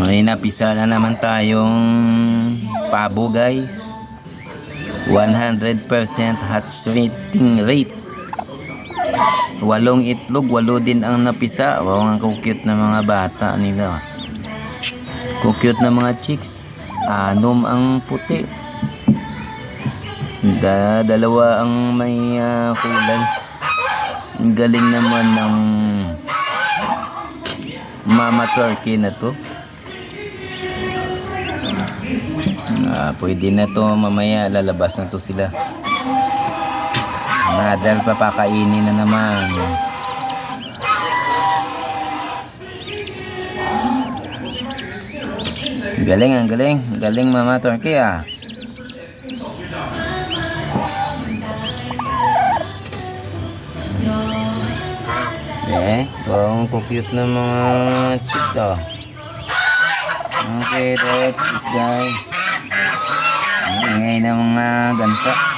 May napisa na naman tayong pabo guys. 100% hatch rate. 8 itlog, 8 din ang napisa. Wow, ang cute na mga bata nila. Cute na mga chicks. 6 ang puti. Dalawa ang may kulay. Ang galing naman ng mama turkey na to. Pwede na to, mamaya lalabas na to sila. Dahil papakainin na naman. Galing, ang galing. Galing mama turkey ang cute na mga chicks Okay, let's guys. Ingay na mga gansa.